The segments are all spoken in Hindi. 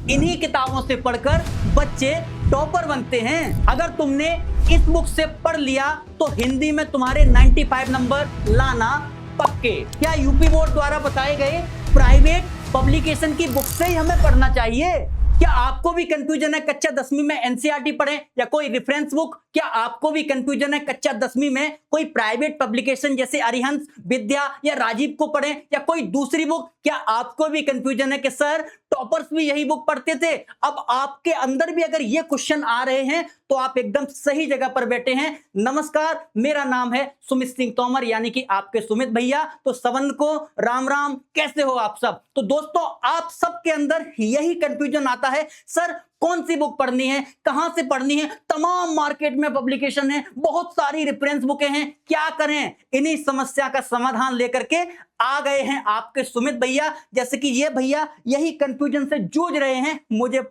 इन्हीं किताबों से पढ़कर बच्चे टॉपर बनते हैं। अगर तुमने इस बुक से पढ़ लिया तो हिंदी में तुम्हारे 95 नंबर लाना पक्के। क्या यूपी बोर्ड द्वारा बताए गए प्राइवेट पब्लिकेशन की बुक से ही हमें पढ़ना चाहिए? क्या आपको भी कंफ्यूजन है कक्षा 10वीं में एनसीईआरटी पढ़ें या कोई रेफरेंस बुक? क्या आपको भी कंफ्यूजन है कक्षा 10वीं में कोई प्राइवेट पब्लिकेशन जैसे अरिहंत, विद्या या राजीव को पढ़ें या कोई दूसरी बुक? क्या आपको भी कंफ्यूजन है कि सर टॉपर्स भी यही बुक पढ़ते थे? अब आपके अंदर भी अगर ये क्वेश्चन आ रहे हैं तो आप एकदम सही जगह पर बैठे हैं। नमस्कार, मेरा नाम है सुमित सिंह तोमर, यानी कि आपके सुमित भैया। तो सवन को राम राम, कैसे हो आप सब? तो दोस्तों, आप सबके अंदर यही कंफ्यूजन आता है, सर कौन सी बुक पढ़नी है, कहां से पढ़नी है? तमाम मार्केट में पब्लिकेशन है, बहुत सारी रेफरेंस बुकें हैं, क्या करें? इन्हीं समस्या का समाधान लेकर के आ गए हैं आपके सुमित भैया। जैसे कि ये भैया यही कंफ्यूजन से जूझ रहे हैं, मुझे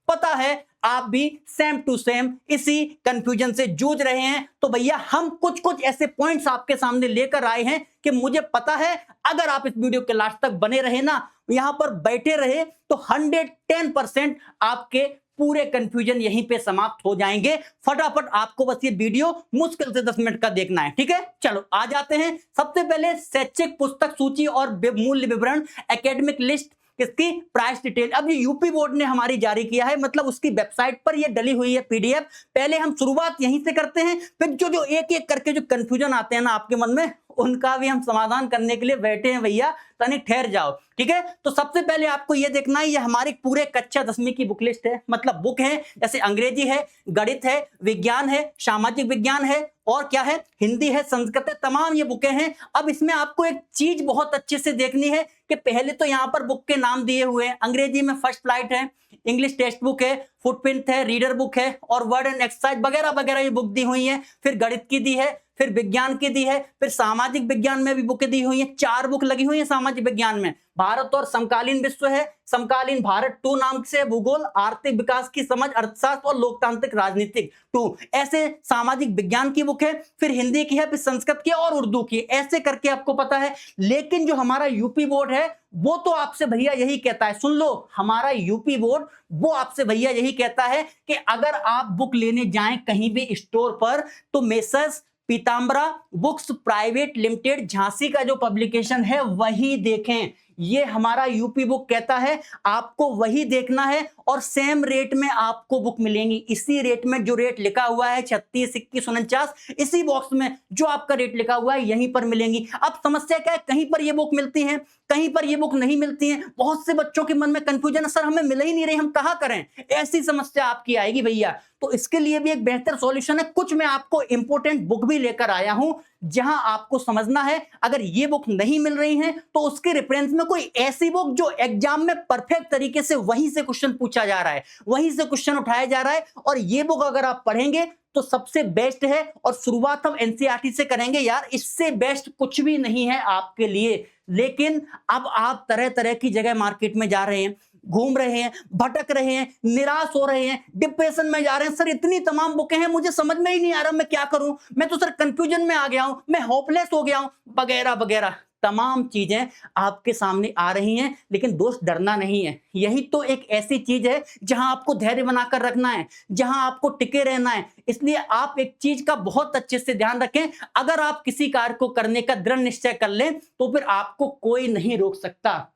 पता है आप भी सेम टू सेम इसी कंफ्यूजन से जूझ रहे हैं। तो भैया हम कुछ ऐसे पॉइंट्स आपके सामने लेकर आए हैं कि मुझे पता है अगर आप इस वीडियो के लास्ट तक बने रहे ना, यहां पर बैठे रहे, तो 110% आपके पूरे कंफ्यूजन यहीं पे समाप्त हो जाएंगे। फटाफट आपको बस ये वीडियो मुश्किल से 10 मिनट का देखना है, ठीक है? चलो आ जाते हैं। सबसे पहले शैक्षिक पुस्तक सूची और मूल्य विवरण, एकेडमिक लिस्ट, इसकी प्राइस डिटेल। अब ये यूपी बोर्ड ने हमारी जारी किया है, मतलब उसकी वेबसाइट पर ये डली हुई है पीडीएफ। पहले हम शुरुआत यहीं से करते हैं, फिर जो एक एक करके जो कंफ्यूजन आते हैं ना आपके मन में, उनका भी हम समाधान करने के लिए बैठे हैं भैया, तनी ठहर जाओ, ठीक है? तो सबसे पहले आपको ये देखना है, ये हमारी पूरे कक्षा 10वीं की बुक लिस्ट है, मतलब बुक है, जैसे अंग्रेजी है, गणित है, विज्ञान है, सामाजिक विज्ञान है, और क्या है, हिंदी है, संस्कृत है, तमाम ये बुकें हैं। अब इसमें आपको एक चीज बहुत अच्छे से देखनी है कि पहले तो यहाँ पर बुक के नाम दिए हुए हैं। अंग्रेजी में फर्स्ट फ्लाइट है, इंग्लिश टेक्स्ट बुक है, फुटप्रिंट है, रीडर बुक है, और वर्ड एंड एक्सरसाइज वगैरह वगैरह ये बुक दी हुई है। फिर गणित की दी है, फिर विज्ञान की दी है, फिर सामाजिक विज्ञान में भी बुकें दी हुई हैं। 4 बुक लगी हुई हैं सामाजिक विज्ञान में। भारत और समकालीन विश्व है, समकालीन भारत 2 नाम से, भूगोल, आर्थिक विकास की समझ, अर्थशास्त्र और लोकतांत्रिक राजनीतिक 2, ऐसे सामाजिक विज्ञान की बुक है। फिर हिंदी की है, फिर संस्कृत की और उर्दू की, ऐसे करके आपको पता है। लेकिन जो हमारा यूपी बोर्ड है वो तो आपसे भैया यही कहता है, सुन लो, हमारा यूपी बोर्ड वो आपसे भैया यही कहता है कि अगर आप बुक लेने जाएं कहीं भी स्टोर पर तो messrs Pitambara books private limited Jhansi का जो पब्लिकेशन है वही देखें। ये हमारा यूपी बुक कहता है, आपको वही देखना है, और सेम रेट में आपको बुक मिलेंगी। इसी रेट में जो रेट लिखा हुआ है 36, 21, 49, इसी बॉक्स में जो आपका रेट लिखा हुआ है यहीं पर मिलेंगी। अब समस्या क्या है, कहीं पर ये बुक मिलती है, कहीं पर ये बुक नहीं मिलती है। बहुत से बच्चों के मन में कंफ्यूजन है, सर हमें मिल ही नहीं रही, हम कहां करें? ऐसी समस्या आपकी आएगी भैया। तो इसके लिए भी एक बेहतर सॉल्यूशन है, कुछ मैं आपको इंपोर्टेंट बुक भी लेकर आया हूं जहां आपको समझना है अगर ये बुक नहीं मिल रही है तो उसके रेफरेंस में कोई ऐसी बुक जो एग्जाम में परफेक्ट तरीके से वहीं से क्वेश्चन पूछा जा रहा है, वहीं से क्वेश्चन उठाया जा रहा है, और ये बुक अगर आप पढ़ेंगे तो सबसे बेस्ट है। और शुरुआत हम एनसीईआरटी से करेंगे यार, इससे बेस्ट कुछ भी नहीं है आपके लिए। लेकिन अब आप तरह तरह की जगह मार्केट में जा रहे हैं, घूम रहे हैं, भटक रहे हैं, निराश हो रहे हैं, डिप्रेशन में जा रहे हैं, सर इतनी तमाम बुकें हैं, मुझे समझ में ही नहीं आ रहा मैं क्या करूं, मैं तो सर कंफ्यूजन में आ गया हूं, मैं होपलेस हो गया हूं, वगैरह वगैरह तमाम चीजें आपके सामने आ रही हैं। लेकिन दोस्त, डरना नहीं है। यही तो एक ऐसी चीज है जहां आपको धैर्य बनाकर रखना है, जहां आपको टिके रहना है। इसलिए आप एक चीज का बहुत अच्छे से ध्यान रखें, अगर आप किसी कार्य को करने का दृढ़ निश्चय कर लें तो फिर आपको कोई नहीं रोक सकता।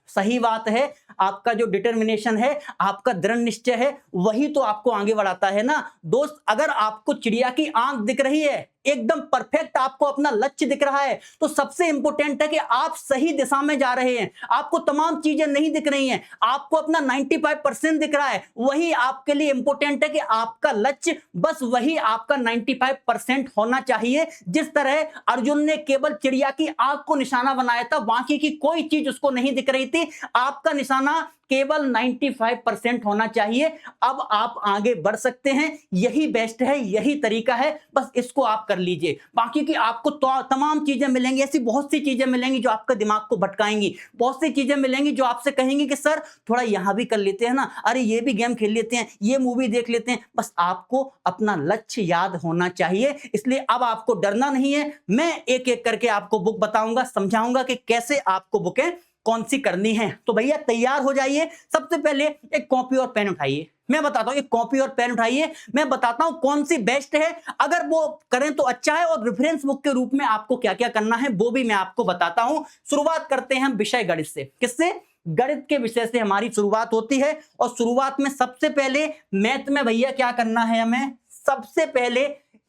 सही बात है, आपका जो डिटर्मिनेशन है, आपका दृढ़ निश्चय है, वही तो आपको आगे बढ़ाता है ना दोस्त। अगर आपको चिड़िया की आंख दिख रही है, एकदम परफेक्ट आपको अपना लक्ष्य दिख रहा है, तो सबसे इंपॉर्टेंट है कि आप सही दिशा में जा रहे हैं। आपको तमाम चीजें नहीं दिख रही हैं, आपको अपना 95% दिख रहा है, वही आपके लिए इंपॉर्टेंट है कि आपका लक्ष्य बस वही आपका 95% होना चाहिए। जिस तरह अर्जुन ने केवल चिड़िया की आंख को निशाना बनाया था, बाकी की कोई चीज उसको नहीं दिख रही थी, आपका निशाना केवल 95% होना चाहिए। अब आप आगे बढ़ सकते हैं, यही बेस्ट है, यही तरीका है, बस इसको आप कर लीजिए। बाकी की आपको तो तमाम चीजें मिलेंगी, ऐसी बहुत सी चीजें मिलेंगी जो आपके दिमाग को भटकाएंगी, बहुत सी चीजें मिलेंगी जो आपसे कहेंगी कि सर थोड़ा यहां भी कर लेते हैं ना, अरे ये भी गेम खेल लेते हैं, ये मूवी देख लेते हैं। बस आपको अपना लक्ष्य याद होना चाहिए, इसलिए अब आपको डरना नहीं है। मैं एक एक करके आपको बुक बताऊंगा, समझाऊंगा कि कैसे आपको बुकें कौन सी करनी है। तो भैया तैयार हो जाइए। सबसे पहले एक कॉपी और पेन उठाइए, मैं बताता हूं, एक कॉपी और पेन उठाइए, मैं बताता हूं कौन सी बेस्ट है। अगर वो करें तो अच्छा है, और रेफरेंस बुक के रूप में आपको क्या क्या करना है वो भी मैं आपको बताता हूं। शुरुआत करते हैं हम विषय गणित से। किससे? गणित के विषय से हमारी शुरुआत होती है। और शुरुआत में सबसे पहले मैथ में भैया क्या करना है हमें? सबसे पहले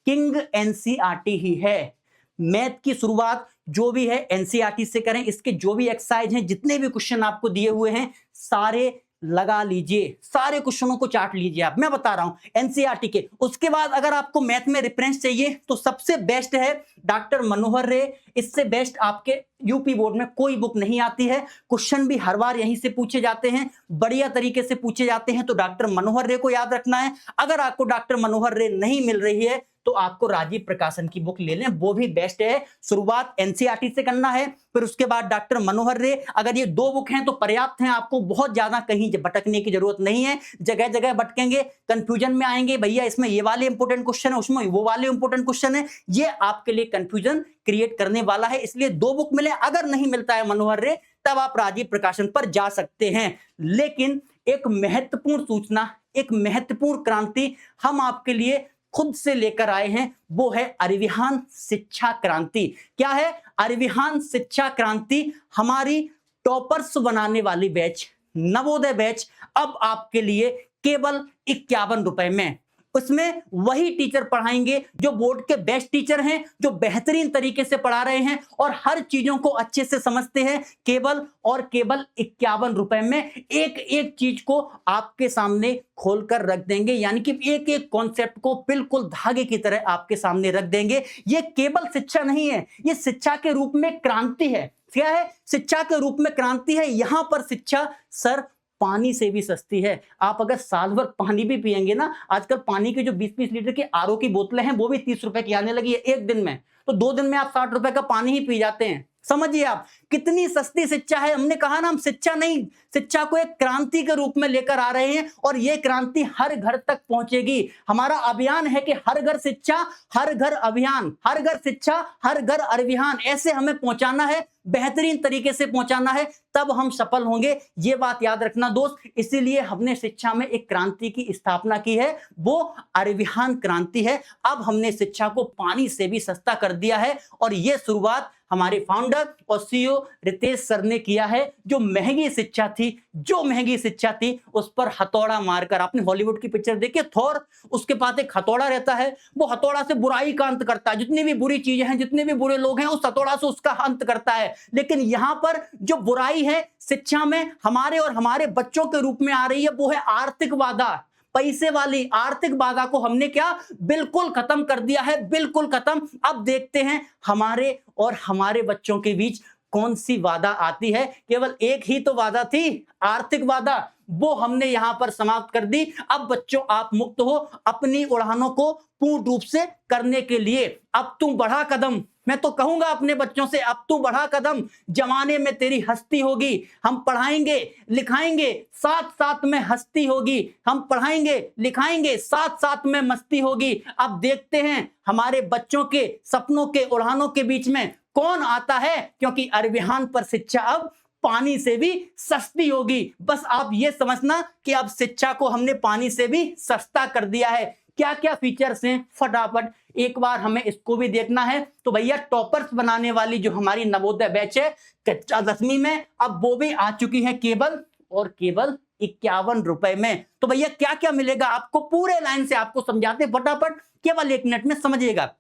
किंग एनसीईआरटी ही है। मैथ की शुरुआत जो भी है एनसीईआरटी से करें। इसके जो भी एक्सरसाइज हैं, जितने भी क्वेश्चन आपको दिए हुए हैं, सारे लगा लीजिए, सारे क्वेश्चनों को चाट लीजिए आप, मैं बता रहा हूं एनसीईआरटी के। उसके बाद अगर आपको मैथ में रेफरेंस चाहिए तो सबसे बेस्ट है डॉक्टर मनोहर रे। इससे बेस्ट आपके यूपी बोर्ड में कोई बुक नहीं आती है। क्वेश्चन भी हर बार यहीं से पूछे जाते हैं, बढ़िया तरीके से पूछे जाते हैं। तो डॉक्टर मनोहर रे को याद रखना है। अगर आपको डॉक्टर मनोहर रे नहीं मिल रही है तो आपको राजीव प्रकाशन की बुक ले लें, वो भी बेस्ट है। शुरुआत एनसीईआरटी से करना है, फिर उसके बाद डॉक्टर मनोहर रे। अगर ये दो बुक हैं तो पर्याप्त हैं, आपको बहुत ज्यादा कहीं भटकने की जरूरत नहीं है। जगह जगह भटकेंगे, कंफ्यूजन में आएंगे, भैया इसमें ये वाले इंपोर्टेंट क्वेश्चन है, उसमें वो वाले इंपोर्टेंट क्वेश्चन है, ये आपके लिए कंफ्यूजन क्रिएट करने वाला है। इसलिए दो बुक मिले। अगर नहीं मिलता है मनोहर रे, तब आप राजीव प्रकाशन पर जा सकते हैं। लेकिन एक महत्वपूर्ण सूचना, एक महत्वपूर्ण क्रांति हम आपके लिए खुद से लेकर आए हैं, वो है अरविहान शिक्षा क्रांति। क्या है? अरविहान शिक्षा क्रांति। हमारी टॉपर्स बनाने वाली बैच, नवोदय बैच, अब आपके लिए केवल 51 रुपए में। उसमें वही टीचर पढ़ाएंगे जो बोर्ड के बेस्ट टीचर हैं, जो बेहतरीन तरीके से पढ़ा रहे हैं और हर चीजों को अच्छे से समझते हैं। केवल और केवल 51 रुपए में एक एक चीज को आपके सामने खोलकर रख देंगे, यानी कि एक एक कॉन्सेप्ट को बिल्कुल धागे की तरह आपके सामने रख देंगे। ये केवल शिक्षा नहीं है, ये शिक्षा के रूप में क्रांति है। क्या है? शिक्षा के रूप में क्रांति है। यहां पर शिक्षा सर पानी से भी सस्ती है। आप अगर साल भर पानी भी पिएंगे ना, आजकल पानी के जो 20-20 लीटर की आरओ की बोतलें हैं वो भी 30 रुपए की आने लगी है एक दिन में। तो 2 दिन में आप 60 रुपए का पानी ही पी जाते हैं। समझिए आप कितनी सस्ती शिक्षा है। हमने कहा ना, हम शिक्षा नहीं, शिक्षा को एक क्रांति के रूप में लेकर आ रहे हैं, और यह क्रांति हर घर तक पहुंचेगी। हमारा अभियान है कि हर घर शिक्षा, हर घर अभियान, हर घर शिक्षा, हर घर अभियान, ऐसे हमें पहुंचाना है, बेहतरीन तरीके से पहुंचाना है, तब हम सफल होंगे। ये बात याद रखना दोस्त। इसीलिए हमने शिक्षा में एक क्रांति की स्थापना की है, वो अरविहान क्रांति है। अब हमने शिक्षा को पानी से भी सस्ता कर दिया है, और ये शुरुआत हमारे फाउंडर और सीईओ रितेश सर ने किया है। जो महंगी शिक्षा थी, जो महंगी शिक्षा थी, उस पर हथौड़ा मारकर, आपने हॉलीवुड की पिक्चर देखी थॉर, उसके पास एक हथौड़ा रहता है, वो हथौड़ा से बुराई का अंत करता है। जितनी भी बुरी चीजें हैं, जितने भी बुरे लोग हैं, उस हथौड़ा से उसका अंत करता है। लेकिन यहां पर जो बुराई है शिक्षा में हमारे और हमारे बच्चों के रूप में आ रही है, वो है आर्थिक बाधा। पैसे वाली आर्थिक बाधा को हमने क्या बिल्कुल खत्म कर दिया है, बिल्कुल खत्म। अब देखते हैं हमारे और हमारे बच्चों के बीच कौन सी बाधा आती है। केवल एक ही तो बाधा थी, आर्थिक बाधा, वो हमने यहां पर समाप्त कर दी। अब बच्चों आप मुक्त हो अपनी उड़ानों को पूर्ण रूप से करने के लिए। अब तुम बढ़ा कदम, मैं तो कहूंगा अपने बच्चों से, अब तू बढ़ा कदम, जमाने में तेरी हस्ती होगी। हम पढ़ाएंगे लिखाएंगे, साथ साथ में हस्ती होगी। हम पढ़ाएंगे लिखाएंगे, साथ साथ में मस्ती होगी। अब देखते हैं हमारे बच्चों के सपनों के उड़ानों के बीच में कौन आता है, क्योंकि अरविहान पर शिक्षा अब पानी से भी सस्ती होगी। बस आप ये समझना कि अब शिक्षा को हमने पानी से भी सस्ता कर दिया है। क्या क्या फीचर्स हैं, फटाफट एक बार हमें इसको भी देखना है। तो भैया टॉपर्स बनाने वाली जो हमारी नवोदय बैच है कक्षा 10वीं में, अब वो भी आ चुकी है केवल और केवल 51 रुपए में। तो भैया क्या क्या मिलेगा आपको, पूरे लाइन से आपको समझाते फटाफट, केवल 1 मिनट में समझिएगा।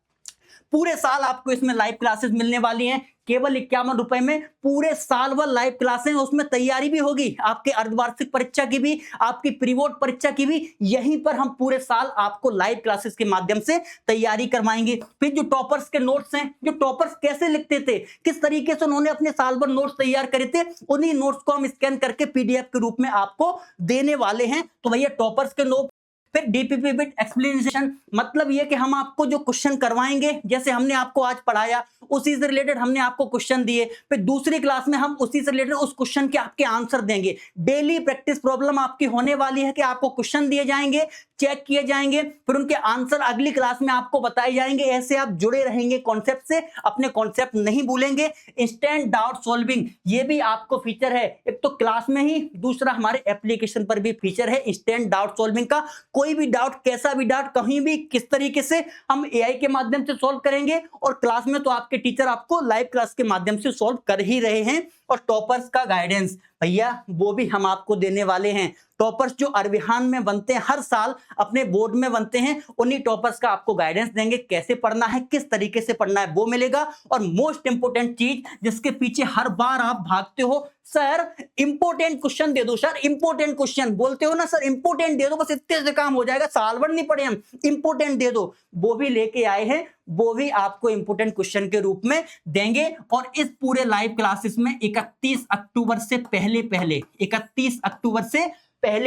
पूरे साल आपको इसमें लाइव क्लासेस मिलने वाली हैं केवल 51 रुपए में। पूरे साल भर लाइव क्लासें, उसमें तैयारी भी होगी आपके अर्धवार्षिक परीक्षा की भी, आपकी प्री बोर्ड परीक्षा की भी। यहीं पर हम पूरे साल आपको लाइव क्लासेस के माध्यम से तैयारी करवाएंगे। फिर जो टॉपर्स के नोट्स हैं, जो टॉपर्स कैसे लिखते थे, किस तरीके से उन्होंने अपने साल भर नोट्स तैयार करे थे, उन्हीं नोट्स को हम स्कैन करके पीडीएफ के रूप में आपको देने वाले हैं। तो भैया टॉपर्स के नोट, फिर डीपीपी बिट एक्सप्लेनेशन, मतलब ये कि हम आपको जो क्वेश्चन करवाएंगे, जैसे हमने आपको आज पढ़ाया उसी से रिलेटेड हमने आपको क्वेश्चन दिए, फिर दूसरी क्लास में हम उसी से रिलेटेड उस क्वेश्चन के आपके आंसर देंगे। डेली प्रैक्टिस प्रॉब्लम आपकी होने वाली है कि आपको क्वेश्चन दिए जाएंगे, चेक किए जाएंगे, फिर उनके आंसर अगली क्लास में आपको बताए जाएंगे। ऐसे आप जुड़े रहेंगे कॉन्सेप्ट से, अपने कॉन्सेप्ट नहीं भूलेंगे। इंस्टेंट डाउट सॉल्विंग, ये भी आपको फीचर है, एक तो क्लास में ही, दूसरा हमारे एप्लीकेशन पर भी फीचर है इंस्टेंट डाउट सॉल्विंग का। कोई भी डाउट, कैसा भी डाउट, कहीं भी किस तरीके से हम एआई के माध्यम से सॉल्व करेंगे, और क्लास में तो आपके टीचर आपको लाइव क्लास के माध्यम से सॉल्व कर ही रहे हैं। और टॉपर्स का गाइडेंस भैया वो भी हम आपको देने वाले हैं। टॉपर्स जो अरविहान में बनते हैं, हर साल अपने बोर्ड में बनते हैं, उन्हीं टॉपर्स का आपको गाइडेंस देंगे, कैसे पढ़ना है, किस तरीके से पढ़ना है, वो मिलेगा। और मोस्ट इंपोर्टेंट चीज जिसके पीछे हर बार आप भागते हो, सर इंपोर्टेंट क्वेश्चन दे दो, सर इंपोर्टेंट क्वेश्चन बोलते हो ना, सर इंपोर्टेंट दे दो, बस इतने से काम हो जाएगा, साल भर नहीं पढ़े हम, इंपोर्टेंट दे दो, वो भी लेके आए हैं। वो भी आपको इंपोर्टेंट क्वेश्चन के रूप में देंगे। और इस पूरे लाइव क्लासेस में 31 अक्टूबर से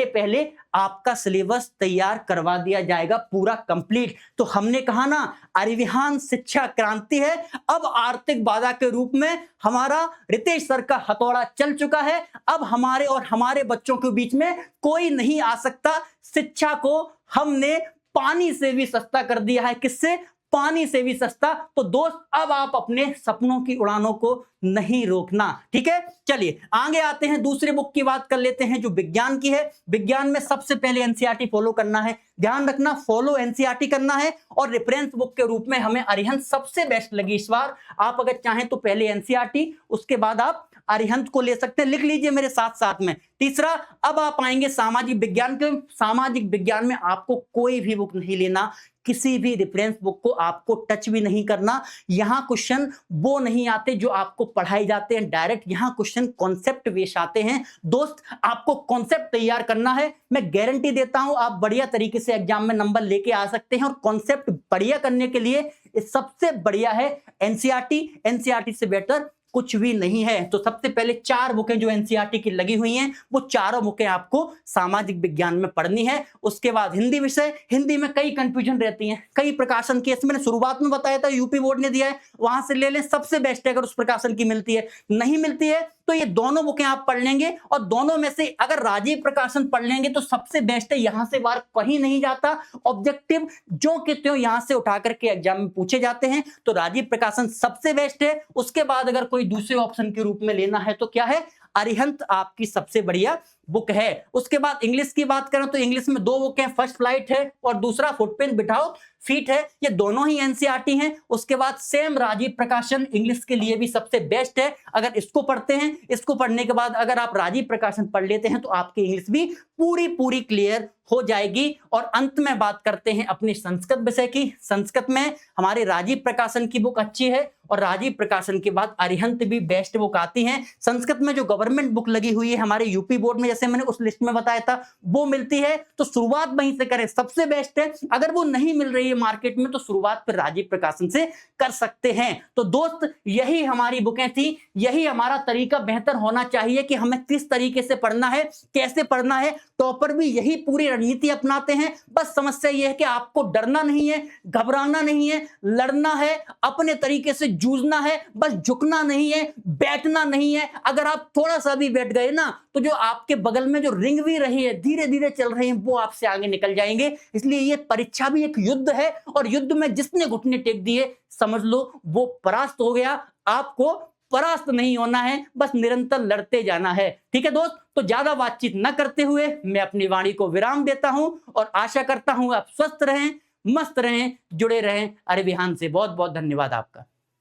पहले आपका सिलेबस तैयार करवा दिया जाएगा, पूरा कंप्लीट। तो हमने कहा ना, अरविहान शिक्षा क्रांति है, अब आर्थिक बाधा के रूप में हमारा रितेश सर का हथौड़ा चल चुका है। अब हमारे और हमारे बच्चों के बीच में कोई नहीं आ सकता। शिक्षा को हमने पानी से भी सस्ता कर दिया है। किससे? पानी से भी सस्ता। तो दोस्त, अब आप अपने सपनों की उड़ानों को नहीं रोकना, ठीक है। चलिए आगे आते हैं, दूसरे बुक की बात कर लेते हैं जो विज्ञान की है। विज्ञान में सबसे पहले एनसीईआरटी फॉलो करना है, ध्यान रखना, फॉलो एनसीईआरटी करना है। और रेफरेंस बुक के रूप में हमें अरिहंत सबसे बेस्ट लगी इस बार। आप अगर चाहें तो पहले एनसीईआरटी, उसके बाद आप अरिहंत को ले सकते हैं, लिख लीजिए मेरे साथ साथ में। तीसरा, अब आप आएंगे सामाजिक विज्ञान के। सामाजिक विज्ञान में आपको कोई भी बुक नहीं लेना, किसी भी रेफरेंस बुक को आपको टच भी नहीं करना। यहां क्वेश्चन वो नहीं आते जो आपको पढ़ाए जाते हैं डायरेक्ट, यहां क्वेश्चन कॉन्सेप्ट बेस आते हैं। दोस्त, आपको कॉन्सेप्ट तैयार करना है, मैं गारंटी देता हूं आप बढ़िया तरीके से एग्जाम में नंबर लेके आ सकते हैं। और कॉन्सेप्ट बढ़िया करने के लिए सबसे बढ़िया है एनसीईआरटी। एनसीईआरटी से बेटर कुछ भी नहीं है। तो सबसे पहले 4 बुकें जो एनसीईआरटी की लगी हुई हैं, वो चारों बुकें आपको सामाजिक विज्ञान में पढ़नी है। उसके बाद हिंदी विषय, हिंदी में कई कंफ्यूजन रहती हैं, कई प्रकाशन की, मैंने शुरुआत में बताया था यूपी बोर्ड ने दिया है, वहां से ले लें, सबसे बेस्ट है। अगर उस प्रकाशन की मिलती है, नहीं मिलती है तो ये दोनों बुकें आप पढ़ लेंगे। और दोनों में से अगर राजीव प्रकाशन पढ़ लेंगे तो सबसे बेस्ट है, यहां से बार कहीं नहीं जाता, ऑब्जेक्टिव जो कहते हो यहां से उठा करके एग्जाम में पूछे जाते हैं, तो राजीव प्रकाशन सबसे बेस्ट है। उसके बाद अगर कोई दूसरे ऑप्शन के रूप में लेना है तो क्या है, अरिहंत आपकी सबसे बढ़िया बुक है। उसके बाद इंग्लिश की बात करें तो इंग्लिश में 2 बुक हैं, फर्स्ट फ्लाइट है और दूसरा फुटप्रिंट बिठाओ फीट है, ये दोनों ही एनसीईआरटी हैं। उसके बाद सेम राजीव प्रकाशन इंग्लिश के लिए भी सबसे बेस्ट है। अगर इसको पढ़ते हैं, इसको पढ़ने के बाद अगर आप राजीव प्रकाशन पढ़ लेते हैं तो आपकी इंग्लिश भी पूरी क्लियर हो जाएगी। और अंत में बात करते हैं अपने संस्कृत विषय की। संस्कृत में हमारे राजीव प्रकाशन की बुक अच्छी है और राजीव प्रकाशन के बाद अरिहंत भी बेस्ट बुक आती है। संस्कृत में जो गवर्नमेंट बुक लगी हुई है हमारे यूपी बोर्ड में, जैसे मैंने उस लिस्ट में बताया था, वो मिलती है, तो शुरुआत वहीं से करें, सबसे बेस्ट है। अगर वो नहीं मिल रही है मार्केट में तो शुरुआत फिर राजीव प्रकाशन से कर सकते हैं। तो दोस्त, यही हमारी बुकें थी, यही हमारा तरीका बेहतर होना चाहिए कि हमें किस तरीके से पढ़ना है, कैसे पढ़ना है। टॉपर भी यही पूरी रणनीति अपनाते हैं। बस समस्या यह है कि आपको डरना नहीं है, घबराना नहीं है, लड़ना है, अपने तरीके से जूझना है, बस झुकना नहीं है, बैठना नहीं है। अगर आप थोड़ा सा भी बैठ गए ना तो जो आपके बगल में जो रिंग भी रही है, धीरे धीरे चल रहे हैं, वो आपसे आगे निकल जाएंगे। इसलिए ये परीक्षा भी एक युद्ध है और युद्ध में जिसने घुटने टेक दिए समझ लो वो परास्त हो गया। आपको परास्त नहीं होना है, बस निरंतर लड़ते जाना है। ठीक है दोस्त, तो ज्यादा बातचीत न करते हुए मैं अपनी वाणी को विराम देता हूं और आशा करता हूं आप स्वस्थ रहें, मस्त रहें, जुड़े रहें अरविहान से। बहुत बहुत धन्यवाद आपका।